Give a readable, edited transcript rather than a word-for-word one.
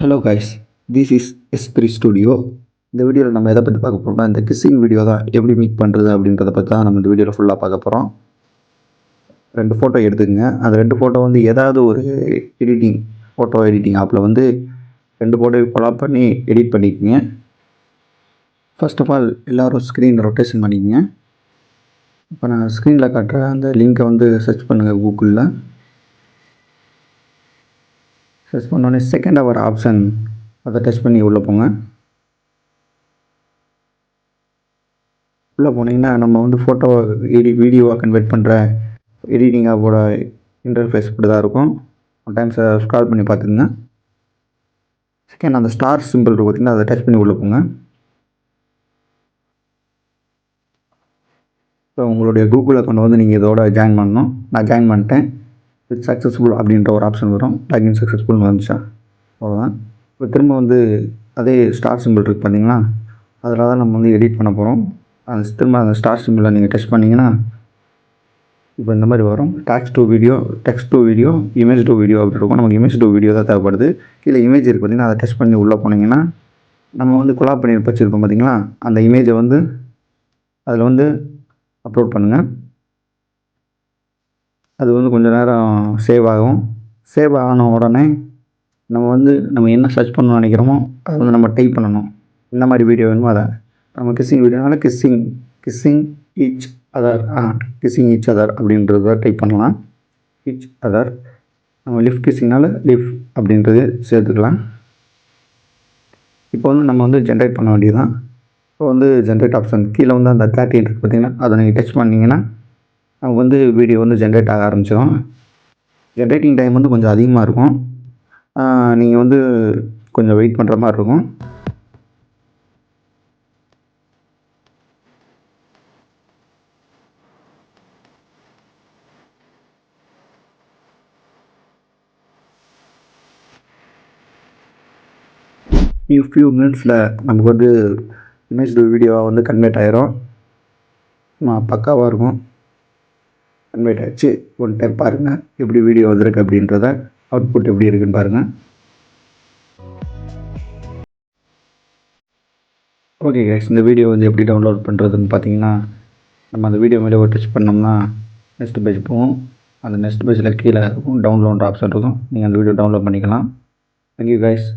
Hello guys, this is S3 studio. இந்த வீடியோவில் நம்ம எதை பற்றி பார்க்க போகிறோம்னா, இந்த கிஸ்ஸிங் வீடியோ தான் எப்படி மேக் பண்ணுறது அப்படின்றத பற்றி தான் நம்ம இந்த வீடியோவில் ஃபுல்லாக பார்க்க போகிறோம். 2 ஃபோட்டோ எடுத்துக்கங்க. அந்த 2 ஃபோட்டோ வந்து ஏதாவது ஒரு ஃபோட்டோ எடிட்டிங் ஆப்பில் வந்து 2 ஃபோட்டோவை கொலாப் பண்ணி எடிட் பண்ணிக்கோங்க. ஃபர்ஸ்ட் ஆஃப் ஆல் எல்லோரும் ஸ்க்ரீன் ரொட்டேஷன் பண்ணிக்கோங்க. இப்போ நான் ஸ்க்ரீனில் காட்டுற அந்த லிங்க்கை வந்து சர்ச் பண்ணுங்கள் கூகுளில். சர்ச் பண்ணோடனே செகண்ட் அவர் ஆப்ஷன் அதை டச் பண்ணி உள்ளே போங்க. உள்ளே போனீங்கன்னா நம்ம வந்து ஃபோட்டோ வீடியோவாக கன்வெர்ட் பண்ணுற எடிட்டிங் ஆப்போட இன்டர்ஃபேஸ் இப்படி தான் இருக்கும். ஒன் டைம்ஸ் ஸ்க்ரால் பண்ணி பார்த்துக்குங்க. செகண்ட் அந்த ஸ்டார் சிம்பிள் இருக்குது பார்த்தீங்கன்னா, அதை டச் பண்ணி உள்ளே போங்க. ஸோ உங்களுடைய கூகுள் அக்கௌண்ட் வந்து நீங்கள் இதோட ஜாயின் பண்ணணும். நான் ஜாயின் பண்ணிட்டேன். இட்ஸ் சக்ஸஸ்ஃபுல் அப்படின்ற ஒரு ஆப்ஷன் வரும். லாகின் சக்ஸஸ்ஃபுல்னு வந்துச்சா, அவ்வளோதான். இப்போ திரும்ப வந்து அதே ஸ்டார் சிம்பிள் இருக்குது பார்த்தீங்களா, அதில் தான் நம்ம வந்து எடிட் பண்ண போகிறோம். திரும்ப அந்த ஸ்டார் சிம்பிளை நீங்கள் டச் பண்ணிங்கன்னா இப்போ இந்த மாதிரி வரும். Text to video, image to video அப்படி இருக்கும். நமக்கு இமேஜ் டு வீடியோ தான் தேவைப்படுது. கீழே இமேஜ் இருக்குது பார்த்தீங்கன்னா, அதை டச் பண்ணி உள்ளே போனீங்கன்னா நம்ம வந்து கொலாப் பண்ணி வச்சுருக்கோம் பார்த்தீங்களா, அந்த இமேஜை வந்து அதில் வந்து அப்லோட் பண்ணுங்கள். அது வந்து கொஞ்சம் நேரம் சேவ் ஆகும். சேவ் ஆன உடனே நம்ம என்ன சர்ச் பண்ணணும்னு நினைக்கிறோமோ அதை வந்து நம்ம டைப் பண்ணணும். இந்த மாதிரி வீடியோ வேணுமோ அதை நம்ம கிஸ்ஸிங் வீடியோனால கிஸ்ஸிங் ஈச் அதர் அப்படின்றத டைப் பண்ணலாம். Each other. நம்ம லிஃப்ட் கிஸ்ஸிங்னால லிஃப் அப்படின்றது சேர்த்துக்கலாம். இப்போ வந்து நம்ம வந்து ஜென்ரேட் பண்ண வேண்டியது தான். இப்போ வந்து ஜென்ரேட் ஆப்ஷன் கீழே வந்து அந்த 30 இருக்குது பார்த்தீங்கன்னா, அதை நீங்கள் டச் பண்ணிங்கன்னா நமக்கு வந்து வீடியோ வந்து ஜென்ரேட் ஆக ஆரம்பிச்சிடும். ஜென்ரேட்டிங் டைம் வந்து கொஞ்சம் அதிகமாக இருக்கும். நீங்கள் வந்து கொஞ்சம் வெயிட் பண்ணுற மாதிரி இருக்கும். ஃபியூ மினிட்ஸில் நமக்கு வந்து இமேஜ் டு வீடியோவாக வந்து கன்வெர்ட் ஆகிரும். பக்காவாக இருக்கும். கன்வெர்ட் ஆகிடுச்சு. ஒன் டைம் பாருங்கள் எப்படி வீடியோ வந்திருக்கு அப்படின்றத, அவுட்புட் எப்படி இருக்குன்னு பாருங்கள். ஓகே கைஸ், இந்த வீடியோ வந்து எப்படி டவுன்லோட் பண்ணுறதுன்னு பார்த்தீங்கன்னா, நம்ம அந்த வீடியோ மேலே ஒரு டச் பண்ணோம்னா நெக்ஸ்ட் பேஜ் போகும். அந்த நெக்ஸ்ட் பேஜில் கீழே இருக்கும் டவுன்லோட் ஆப்ஷன் இருக்கும். நீங்கள் அந்த வீடியோ டவுன்லோட் பண்ணிக்கலாம். Thank you guys.